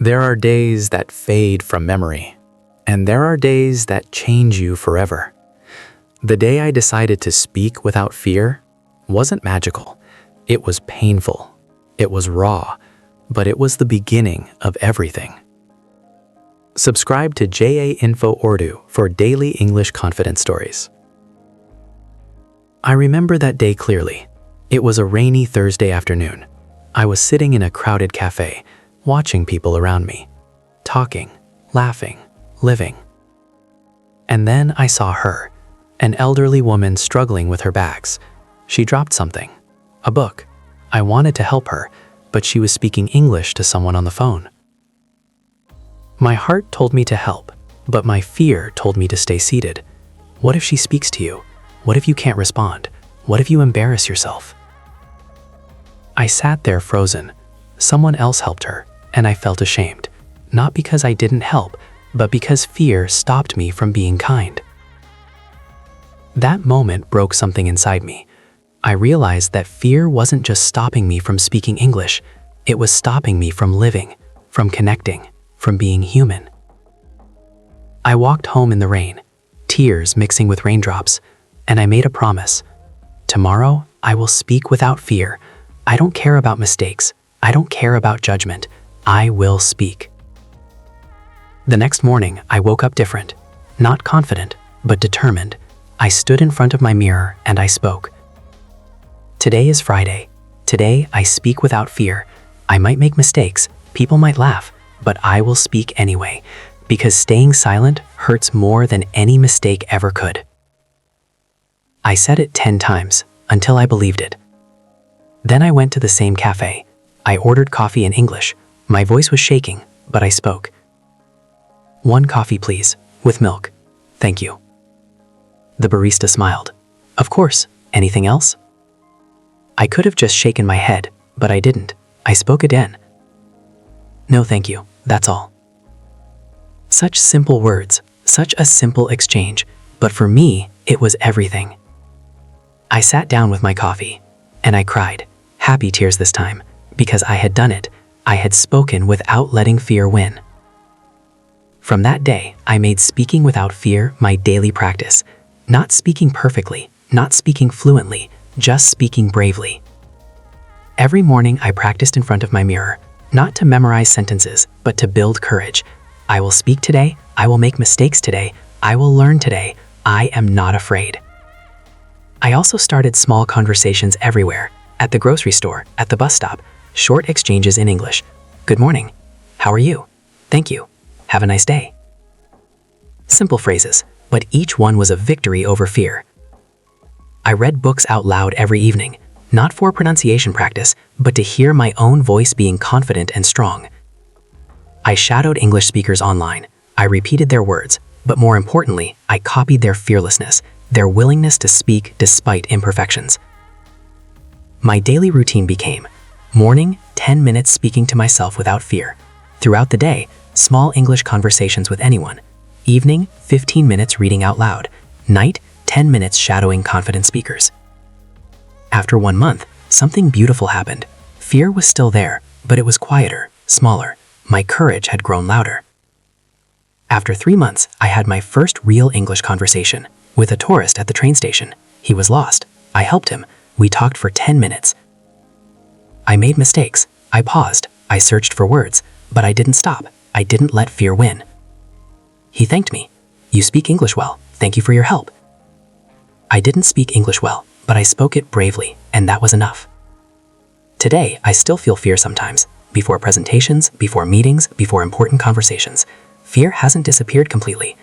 There are days that fade from memory, and there are days that change you forever. The day I decided to speak without fear wasn't magical. It was painful. It was raw, but it was the beginning of everything. Subscribe to JA Info Urdu for daily English confidence stories. I remember that day clearly. It was a rainy Thursday afternoon. I was sitting in a crowded cafe, watching people around me, talking, laughing, living. And then I saw her, an elderly woman struggling with her bags. She dropped something, a book. I wanted to help her, but she was speaking English to someone on the phone. My heart told me to help, but my fear told me to stay seated. What if she speaks to you? What if you can't respond? What if you embarrass yourself? I sat there frozen. Someone else helped her, and I felt ashamed, not because I didn't help, but because fear stopped me from being kind. That moment broke something inside me. I realized that fear wasn't just stopping me from speaking English, it was stopping me from living, from connecting, from being human. I walked home in the rain, tears mixing with raindrops, and I made a promise. Tomorrow, I will speak without fear. I don't care about mistakes. I don't care about judgment. I will speak. The next morning, I woke up different, not confident, but determined. I stood in front of my mirror and I spoke. Today is Friday. Today, I speak without fear. I might make mistakes, people might laugh, but I will speak anyway, because staying silent hurts more than any mistake ever could. I said it 10 times, until I believed it. Then I went to the same cafe. I ordered coffee in English. My voice was shaking, but I spoke. 1 coffee, please, with milk. Thank you. The barista smiled. Of course, anything else? I could have just shaken my head, but I didn't. I spoke again. No, thank you, that's all. Such simple words, such a simple exchange, but for me, it was everything. I sat down with my coffee, and I cried, happy tears this time, because I had done it. I had spoken without letting fear win. From that day, I made speaking without fear my daily practice. Not speaking perfectly, not speaking fluently, just speaking bravely. Every morning I practiced in front of my mirror, not to memorize sentences, but to build courage. I will speak today, I will make mistakes today, I will learn today, I am not afraid. I also started small conversations everywhere, at the grocery store, at the bus stop, short exchanges in English. Good morning. How are you? Thank you. Have a nice day. Simple phrases, but each one was a victory over fear. I read books out loud every evening, not for pronunciation practice, but to hear my own voice being confident and strong. I shadowed English speakers online. I repeated their words, but more importantly, I copied their fearlessness, their willingness to speak despite imperfections. My daily routine became morning, 10 minutes speaking to myself without fear. Throughout the day, small English conversations with anyone. Evening, 15 minutes reading out loud. Night, 10 minutes shadowing confident speakers. After 1 month, something beautiful happened. Fear was still there, but it was quieter, smaller. My courage had grown louder. After 3 months, I had my first real English conversation with a tourist at the train station. He was lost. I helped him. We talked for 10 minutes. I made mistakes. I paused. I searched for words, but I didn't stop. I didn't let fear win. He thanked me. You speak English well. Thank you for your help. I didn't speak English well, but I spoke it bravely, and that was enough. Today, I still feel fear sometimes. Before presentations, before meetings, before important conversations. Fear hasn't disappeared completely.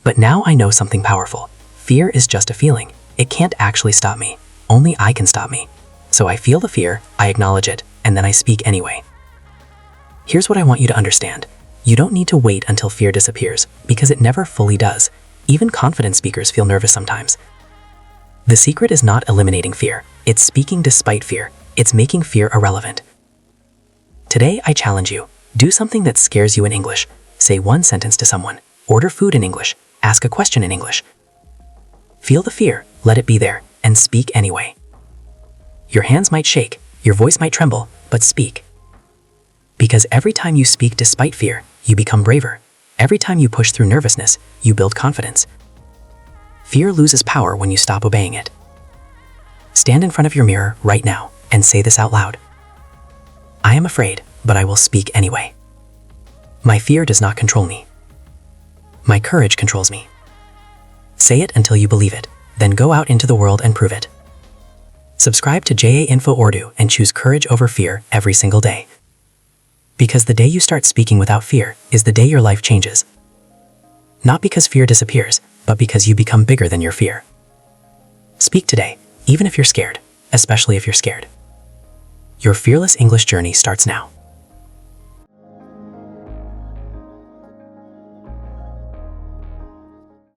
But now I know something powerful. Fear is just a feeling. It can't actually stop me. Only I can stop me. So I feel the fear, I acknowledge it, and then I speak anyway. Here's what I want you to understand. You don't need to wait until fear disappears, because it never fully does. Even confident speakers feel nervous sometimes. The secret is not eliminating fear. It's speaking despite fear. It's making fear irrelevant. Today, I challenge you. Do something that scares you in English. Say 1 sentence to someone. Order food in English. Ask a question in English. Feel the fear, let it be there, and speak anyway. Your hands might shake, your voice might tremble, but speak. Because every time you speak despite fear, you become braver. Every time you push through nervousness, you build confidence. Fear loses power when you stop obeying it. Stand in front of your mirror right now and say this out loud. I am afraid, but I will speak anyway. My fear does not control me. My courage controls me. Say it until you believe it, then go out into the world and prove it. Subscribe to JA Info Urdu and choose courage over fear every single day. Because the day you start speaking without fear is the day your life changes. Not because fear disappears, but because you become bigger than your fear. Speak today, even if you're scared, especially if you're scared. Your fearless English journey starts now.